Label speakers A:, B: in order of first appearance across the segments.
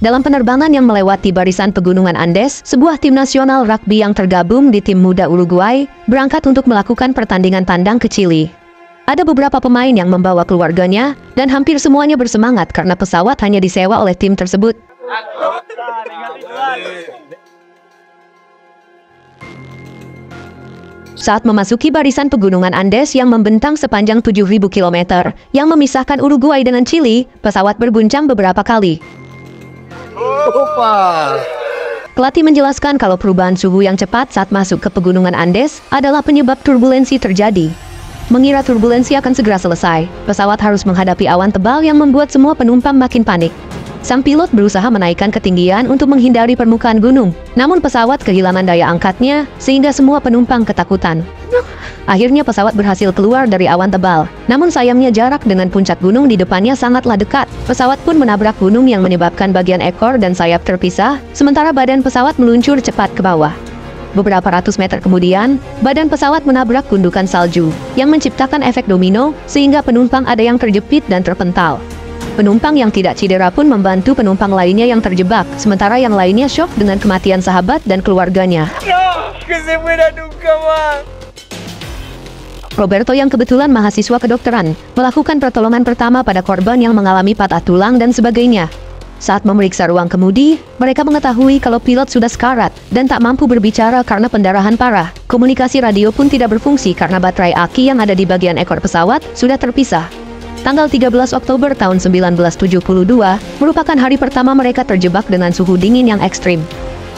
A: Dalam penerbangan yang melewati barisan pegunungan Andes, sebuah tim nasional rugby yang tergabung di tim muda Uruguay berangkat untuk melakukan pertandingan tandang ke Chili. Ada beberapa pemain yang membawa keluarganya, dan hampir semuanya bersemangat karena pesawat hanya disewa oleh tim tersebut. Saat memasuki barisan pegunungan Andes yang membentang sepanjang 7.000 km yang memisahkan Uruguay dengan Chili, pesawat berguncang beberapa kali. Pelatih menjelaskan kalau perubahan suhu yang cepat saat masuk ke pegunungan Andes adalah penyebab turbulensi terjadi. Mengira turbulensi akan segera selesai, pesawat harus menghadapi awan tebal yang membuat semua penumpang makin panik. Sang pilot berusaha menaikkan ketinggian untuk menghindari permukaan gunung, namun pesawat kehilangan daya angkatnya sehingga semua penumpang ketakutan. Akhirnya pesawat berhasil keluar dari awan tebal, namun sayangnya jarak dengan puncak gunung di depannya sangatlah dekat. Pesawat pun menabrak gunung yang menyebabkan bagian ekor dan sayap terpisah, sementara badan pesawat meluncur cepat ke bawah. Beberapa ratus meter kemudian, badan pesawat menabrak gundukan salju, yang menciptakan efek domino sehingga penumpang ada yang terjepit dan terpental. Penumpang yang tidak cedera pun membantu penumpang lainnya yang terjebak, sementara yang lainnya syok dengan kematian sahabat dan keluarganya. Roberto yang kebetulan mahasiswa kedokteran, melakukan pertolongan pertama pada korban yang mengalami patah tulang dan sebagainya. Saat memeriksa ruang kemudi, mereka mengetahui kalau pilot sudah sekarat dan tak mampu berbicara karena pendarahan parah. Komunikasi radio pun tidak berfungsi karena baterai aki yang ada di bagian ekor pesawat sudah terpisah. Tanggal 13 Oktober tahun 1972 merupakan hari pertama mereka terjebak dengan suhu dingin yang ekstrim.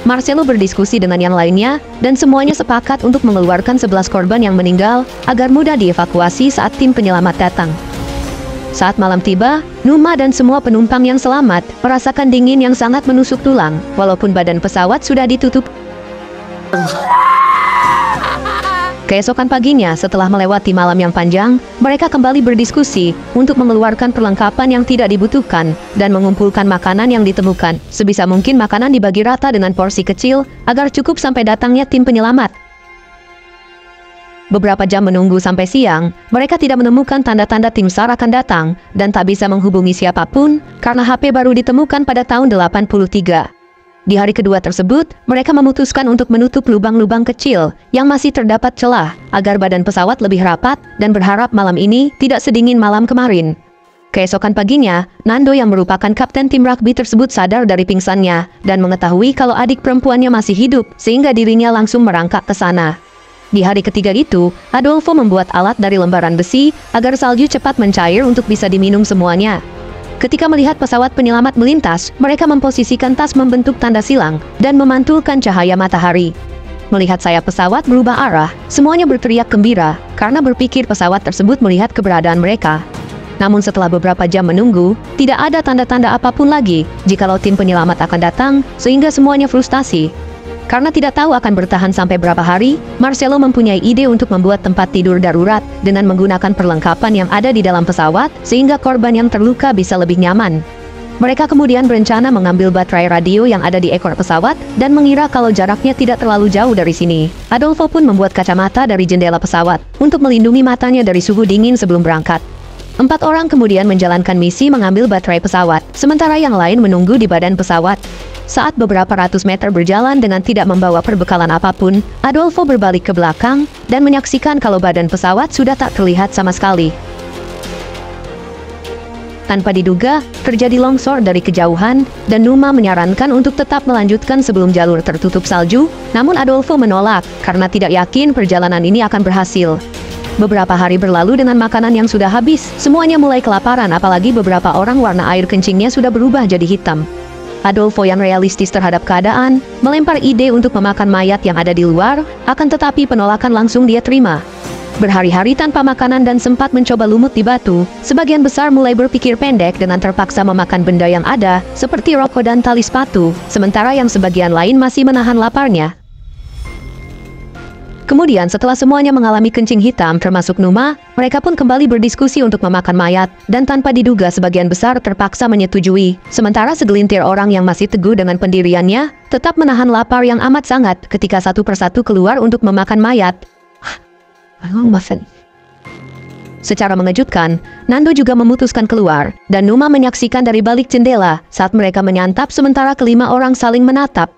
A: Marcelo berdiskusi dengan yang lainnya, dan semuanya sepakat untuk mengeluarkan 11 korban yang meninggal agar mudah dievakuasi saat tim penyelamat datang. Saat malam tiba, Numa dan semua penumpang yang selamat merasakan dingin yang sangat menusuk tulang, walaupun badan pesawat sudah ditutup. Keesokan paginya, setelah melewati malam yang panjang, mereka kembali berdiskusi untuk mengeluarkan perlengkapan yang tidak dibutuhkan dan mengumpulkan makanan yang ditemukan. Sebisa mungkin makanan dibagi rata dengan porsi kecil agar cukup sampai datangnya tim penyelamat. Beberapa jam menunggu sampai siang, mereka tidak menemukan tanda-tanda tim SAR akan datang dan tak bisa menghubungi siapapun karena HP baru ditemukan pada tahun 83. Di hari kedua tersebut, mereka memutuskan untuk menutup lubang-lubang kecil yang masih terdapat celah agar badan pesawat lebih rapat dan berharap malam ini tidak sedingin malam kemarin. Keesokan paginya, Nando yang merupakan kapten tim rugby tersebut sadar dari pingsannya dan mengetahui kalau adik perempuannya masih hidup sehingga dirinya langsung merangkak ke sana. Di hari ketiga itu, Adolfo membuat alat dari lembaran besi agar salju cepat mencair untuk bisa diminum semuanya. Ketika melihat pesawat penyelamat melintas, mereka memposisikan tas membentuk tanda silang dan memantulkan cahaya matahari. Melihat sayap pesawat berubah arah, semuanya berteriak gembira karena berpikir pesawat tersebut melihat keberadaan mereka. Namun setelah beberapa jam menunggu, tidak ada tanda-tanda apapun lagi jikalau tim penyelamat akan datang, sehingga semuanya frustasi. Karena tidak tahu akan bertahan sampai berapa hari, Marcelo mempunyai ide untuk membuat tempat tidur darurat dengan menggunakan perlengkapan yang ada di dalam pesawat, sehingga korban yang terluka bisa lebih nyaman. Mereka kemudian berencana mengambil baterai radio yang ada di ekor pesawat dan mengira kalau jaraknya tidak terlalu jauh dari sini. Adolfo pun membuat kacamata dari jendela pesawat untuk melindungi matanya dari suhu dingin sebelum berangkat. 4 orang kemudian menjalankan misi mengambil baterai pesawat, sementara yang lain menunggu di badan pesawat. Saat beberapa ratus meter berjalan dengan tidak membawa perbekalan apapun, Adolfo berbalik ke belakang dan menyaksikan kalau badan pesawat sudah tak terlihat sama sekali. Tanpa diduga, terjadi longsor dari kejauhan, dan Numa menyarankan untuk tetap melanjutkan sebelum jalur tertutup salju, namun Adolfo menolak karena tidak yakin perjalanan ini akan berhasil. Beberapa hari berlalu dengan makanan yang sudah habis, semuanya mulai kelaparan, apalagi beberapa orang warna air kencingnya sudah berubah jadi hitam. Adolfo yang realistis terhadap keadaan, melempar ide untuk memakan mayat yang ada di luar, akan tetapi penolakan langsung dia terima. Berhari-hari tanpa makanan dan sempat mencoba lumut di batu, sebagian besar mulai berpikir pendek dengan terpaksa memakan benda yang ada, seperti rokok dan tali sepatu, sementara yang sebagian lain masih menahan laparnya. Kemudian setelah semuanya mengalami kencing hitam termasuk Numa, mereka pun kembali berdiskusi untuk memakan mayat, dan tanpa diduga sebagian besar terpaksa menyetujui. Sementara segelintir orang yang masih teguh dengan pendiriannya, tetap menahan lapar yang amat sangat ketika satu persatu keluar untuk memakan mayat. Secara mengejutkan, Nando juga memutuskan keluar, dan Numa menyaksikan dari balik jendela saat mereka menyantap sementara kelima orang saling menatap.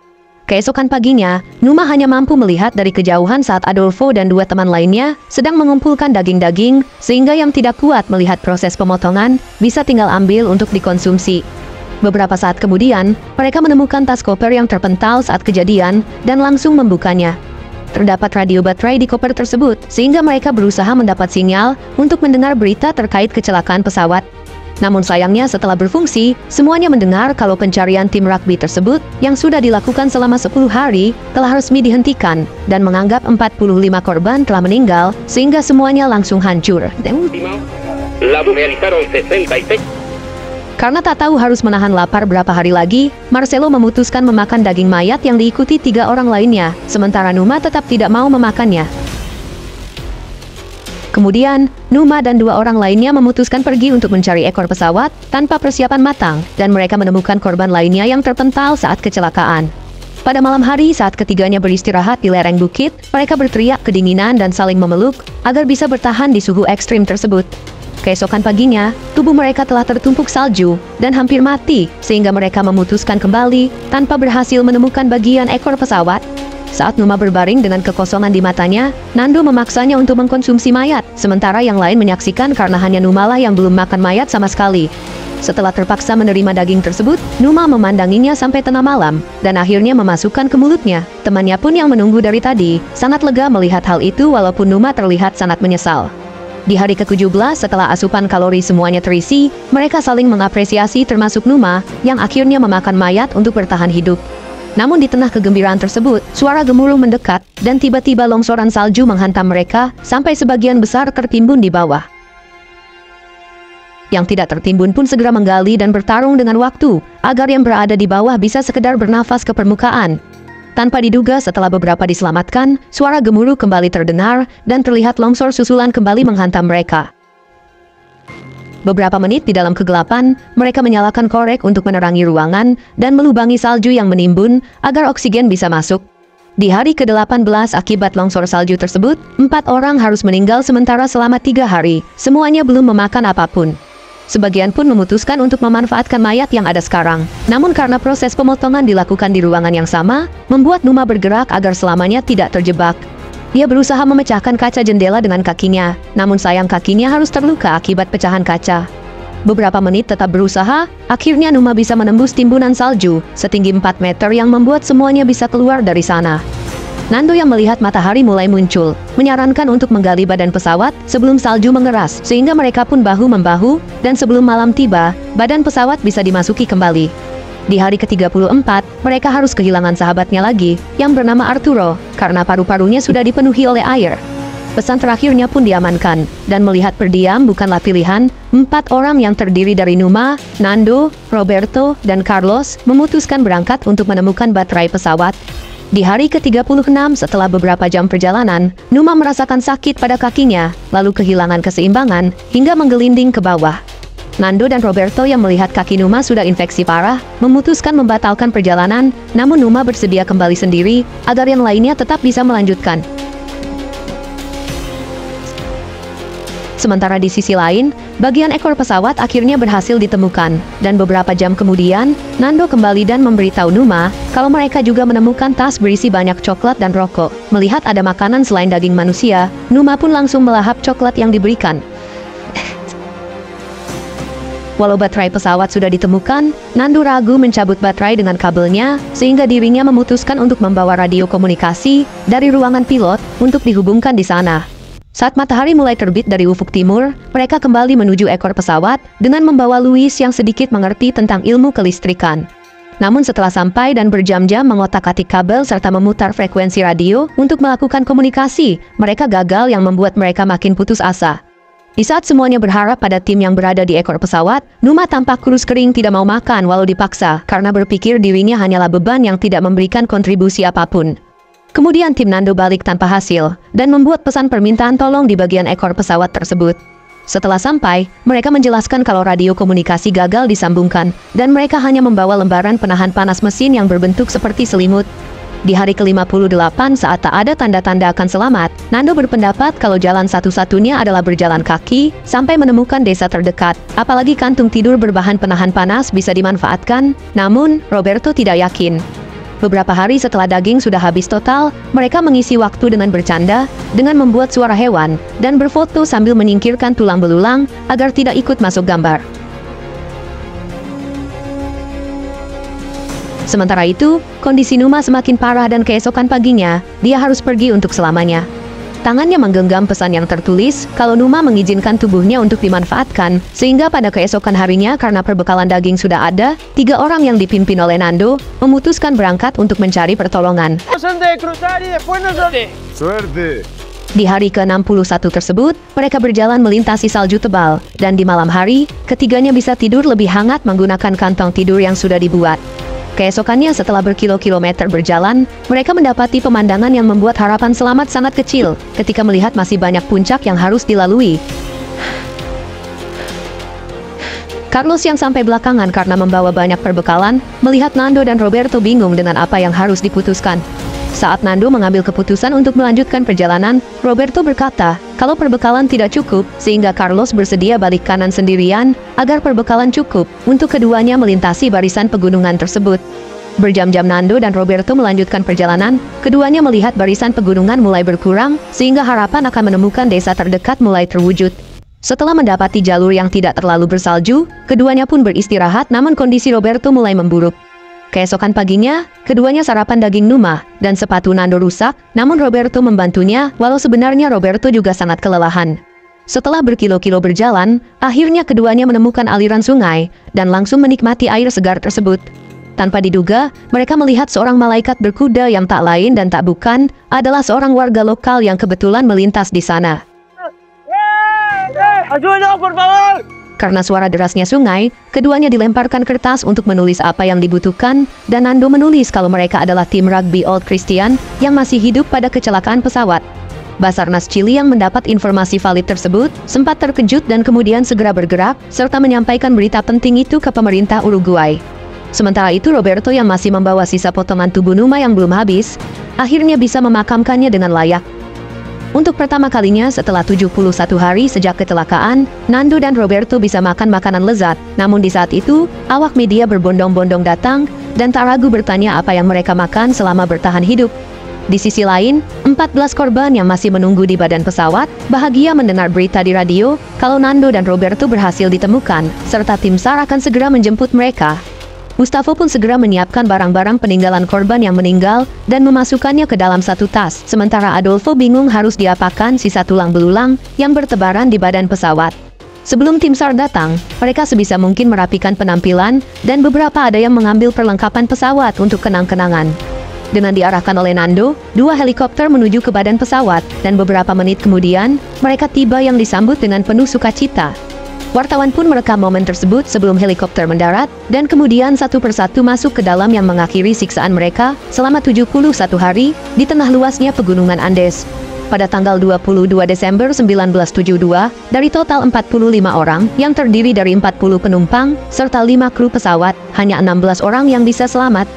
A: Keesokan paginya, Numa hanya mampu melihat dari kejauhan saat Adolfo dan dua teman lainnya sedang mengumpulkan daging-daging, sehingga yang tidak kuat melihat proses pemotongan bisa tinggal ambil untuk dikonsumsi. Beberapa saat kemudian, mereka menemukan tas koper yang terpental saat kejadian dan langsung membukanya. Terdapat radio baterai di koper tersebut, sehingga mereka berusaha mendapat sinyal untuk mendengar berita terkait kecelakaan pesawat. Namun sayangnya setelah berfungsi, semuanya mendengar kalau pencarian tim rugby tersebut yang sudah dilakukan selama 10 hari telah resmi dihentikan dan menganggap 45 korban telah meninggal, sehingga semuanya langsung hancur. Karena tak tahu harus menahan lapar berapa hari lagi, Marcelo memutuskan memakan daging mayat yang diikuti 3 orang lainnya, sementara Numa tetap tidak mau memakannya. Kemudian, Numa dan 2 orang lainnya memutuskan pergi untuk mencari ekor pesawat tanpa persiapan matang, dan mereka menemukan korban lainnya yang terpental saat kecelakaan. Pada malam hari saat ketiganya beristirahat di lereng bukit, mereka berteriak kedinginan dan saling memeluk agar bisa bertahan di suhu ekstrim tersebut. Keesokan paginya, tubuh mereka telah tertumpuk salju dan hampir mati, sehingga mereka memutuskan kembali tanpa berhasil menemukan bagian ekor pesawat. Saat Numa berbaring dengan kekosongan di matanya, Nando memaksanya untuk mengkonsumsi mayat, sementara yang lain menyaksikan karena hanya Numalah yang belum makan mayat sama sekali. Setelah terpaksa menerima daging tersebut, Numa memandanginya sampai tengah malam, dan akhirnya memasukkan ke mulutnya. Temannya pun yang menunggu dari tadi, sangat lega melihat hal itu walaupun Numa terlihat sangat menyesal. Di hari ke-17 setelah asupan kalori semuanya terisi, mereka saling mengapresiasi termasuk Numa yang akhirnya memakan mayat untuk bertahan hidup. Namun di tengah kegembiraan tersebut, suara gemuruh mendekat dan tiba-tiba longsoran salju menghantam mereka sampai sebagian besar tertimbun di bawah. Yang tidak tertimbun pun segera menggali dan bertarung dengan waktu agar yang berada di bawah bisa sekedar bernafas ke permukaan. Tanpa diduga setelah beberapa diselamatkan, suara gemuruh kembali terdengar dan terlihat longsor susulan kembali menghantam mereka. Beberapa menit di dalam kegelapan, mereka menyalakan korek untuk menerangi ruangan dan melubangi salju yang menimbun agar oksigen bisa masuk. Di hari ke-18 akibat longsor salju tersebut, 4 orang harus meninggal sementara selama 3 hari, semuanya belum memakan apapun. Sebagian pun memutuskan untuk memanfaatkan mayat yang ada sekarang. Namun karena proses pemotongan dilakukan di ruangan yang sama, membuat Numa bergerak agar selamanya tidak terjebak. Dia berusaha memecahkan kaca jendela dengan kakinya, namun sayang kakinya harus terluka akibat pecahan kaca. Beberapa menit tetap berusaha, akhirnya Numa bisa menembus timbunan salju setinggi 4 meter yang membuat semuanya bisa keluar dari sana. Nando yang melihat matahari mulai muncul, menyarankan untuk menggali badan pesawat sebelum salju mengeras, sehingga mereka pun bahu-membahu, dan sebelum malam tiba, badan pesawat bisa dimasuki kembali. Di hari ke-34, mereka harus kehilangan sahabatnya lagi, yang bernama Arturo, karena paru-parunya sudah dipenuhi oleh air. Pesan terakhirnya pun diamankan, dan melihat berdiam bukanlah pilihan, 4 orang yang terdiri dari Numa, Nando, Roberto, dan Carlos memutuskan berangkat untuk menemukan baterai pesawat. Di hari ke-36 setelah beberapa jam perjalanan, Numa merasakan sakit pada kakinya, lalu kehilangan keseimbangan, hingga menggelinding ke bawah. Nando dan Roberto yang melihat kaki Numa sudah infeksi parah, memutuskan membatalkan perjalanan, namun Numa bersedia kembali sendiri, agar yang lainnya tetap bisa melanjutkan. Sementara di sisi lain, bagian ekor pesawat akhirnya berhasil ditemukan, dan beberapa jam kemudian, Nando kembali dan memberitahu Numa kalau mereka juga menemukan tas berisi banyak coklat dan rokok. Melihat ada makanan selain daging manusia, Numa pun langsung melahap coklat yang diberikan. Walau baterai pesawat sudah ditemukan, Nando ragu mencabut baterai dengan kabelnya, sehingga dirinya memutuskan untuk membawa radio komunikasi dari ruangan pilot untuk dihubungkan di sana. Saat matahari mulai terbit dari ufuk timur, mereka kembali menuju ekor pesawat dengan membawa Luis yang sedikit mengerti tentang ilmu kelistrikan. Namun setelah sampai dan berjam-jam mengotak-atik kabel serta memutar frekuensi radio untuk melakukan komunikasi, mereka gagal yang membuat mereka makin putus asa. Di saat semuanya berharap pada tim yang berada di ekor pesawat, Numa tampak kurus kering tidak mau makan walau dipaksa karena berpikir dirinya hanyalah beban yang tidak memberikan kontribusi apapun. Kemudian tim Nando balik tanpa hasil, dan membuat pesan permintaan tolong di bagian ekor pesawat tersebut. Setelah sampai, mereka menjelaskan kalau radio komunikasi gagal disambungkan, dan mereka hanya membawa lembaran penahan panas mesin yang berbentuk seperti selimut. Di hari ke-58 saat tak ada tanda-tanda akan selamat, Nando berpendapat kalau jalan satu-satunya adalah berjalan kaki sampai menemukan desa terdekat. Apalagi kantung tidur berbahan penahan panas bisa dimanfaatkan, namun Roberto tidak yakin. Beberapa hari setelah daging sudah habis total, mereka mengisi waktu dengan bercanda, dengan membuat suara hewan, dan berfoto sambil menyingkirkan tulang belulang agar tidak ikut masuk gambar. Sementara itu, kondisi Numa semakin parah dan keesokan paginya, dia harus pergi untuk selamanya. Tangannya menggenggam pesan yang tertulis kalau Numa mengizinkan tubuhnya untuk dimanfaatkan, sehingga pada keesokan harinya karena perbekalan daging sudah ada, 3 orang yang dipimpin oleh Nando memutuskan berangkat untuk mencari pertolongan. Di hari ke-61 tersebut, mereka berjalan melintasi salju tebal, dan di malam hari, ketiganya bisa tidur lebih hangat menggunakan kantong tidur yang sudah dibuat. Keesokannya setelah berkilo-kilometer berjalan, mereka mendapati pemandangan yang membuat harapan selamat sangat kecil ketika melihat masih banyak puncak yang harus dilalui. Carlos yang sampai belakangan karena membawa banyak perbekalan, melihat Nando dan Roberto bingung dengan apa yang harus diputuskan. Saat Nando mengambil keputusan untuk melanjutkan perjalanan, Roberto berkata kalau perbekalan tidak cukup, sehingga Carlos bersedia balik kanan sendirian agar perbekalan cukup untuk keduanya melintasi barisan pegunungan tersebut. Berjam-jam Nando dan Roberto melanjutkan perjalanan, keduanya melihat barisan pegunungan mulai berkurang, sehingga harapan akan menemukan desa terdekat mulai terwujud. Setelah mendapati jalur yang tidak terlalu bersalju, keduanya pun beristirahat, namun kondisi Roberto mulai memburuk. Keesokan paginya, keduanya sarapan daging Numa, dan sepatu Nando rusak, namun Roberto membantunya, walau sebenarnya Roberto juga sangat kelelahan. Setelah berkilo-kilo berjalan, akhirnya keduanya menemukan aliran sungai, dan langsung menikmati air segar tersebut. Tanpa diduga, mereka melihat seorang malaikat berkuda yang tak lain dan tak bukan, adalah seorang warga lokal yang kebetulan melintas di sana. Karena suara derasnya sungai, keduanya dilemparkan kertas untuk menulis apa yang dibutuhkan, dan Nando menulis kalau mereka adalah tim rugby Old Christian yang masih hidup pada kecelakaan pesawat. Basarnas Chili yang mendapat informasi valid tersebut sempat terkejut dan kemudian segera bergerak, serta menyampaikan berita penting itu ke pemerintah Uruguay. Sementara itu Roberto yang masih membawa sisa potongan tubuh Numa yang belum habis, akhirnya bisa memakamkannya dengan layak. Untuk pertama kalinya setelah 71 hari sejak kecelakaan, Nando dan Roberto bisa makan makanan lezat. Namun di saat itu, awak media berbondong-bondong datang dan tak ragu bertanya apa yang mereka makan selama bertahan hidup. Di sisi lain, 14 korban yang masih menunggu di badan pesawat bahagia mendengar berita di radio kalau Nando dan Roberto berhasil ditemukan, serta tim SAR akan segera menjemput mereka. Gustavo pun segera menyiapkan barang-barang peninggalan korban yang meninggal dan memasukkannya ke dalam satu tas, sementara Adolfo bingung harus diapakan sisa tulang belulang yang bertebaran di badan pesawat. Sebelum tim SAR datang, mereka sebisa mungkin merapikan penampilan dan beberapa ada yang mengambil perlengkapan pesawat untuk kenang-kenangan. Dengan diarahkan oleh Nando, 2 helikopter menuju ke badan pesawat dan beberapa menit kemudian, mereka tiba yang disambut dengan penuh sukacita. Wartawan pun merekam momen tersebut sebelum helikopter mendarat, dan kemudian satu persatu masuk ke dalam yang mengakhiri siksaan mereka selama 71 hari di tengah luasnya pegunungan Andes. Pada tanggal 22 Desember 1972, dari total 45 orang yang terdiri dari 40 penumpang serta 5 kru pesawat, hanya 16 orang yang bisa selamat.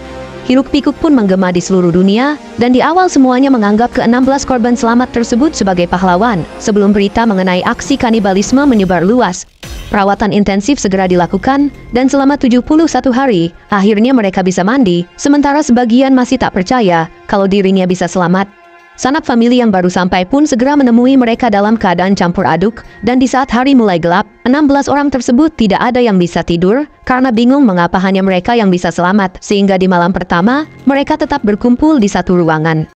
A: Hiruk-pikuk pun menggema di seluruh dunia, dan di awal semuanya menganggap ke-16 korban selamat tersebut sebagai pahlawan, sebelum berita mengenai aksi kanibalisme menyebar luas. Perawatan intensif segera dilakukan, dan selama 71 hari, akhirnya mereka bisa mandi, sementara sebagian masih tak percaya kalau dirinya bisa selamat. Sanak famili yang baru sampai pun segera menemui mereka dalam keadaan campur aduk, dan di saat hari mulai gelap, 16 orang tersebut tidak ada yang bisa tidur, karena bingung mengapa hanya mereka yang bisa selamat, sehingga di malam pertama, mereka tetap berkumpul di satu ruangan.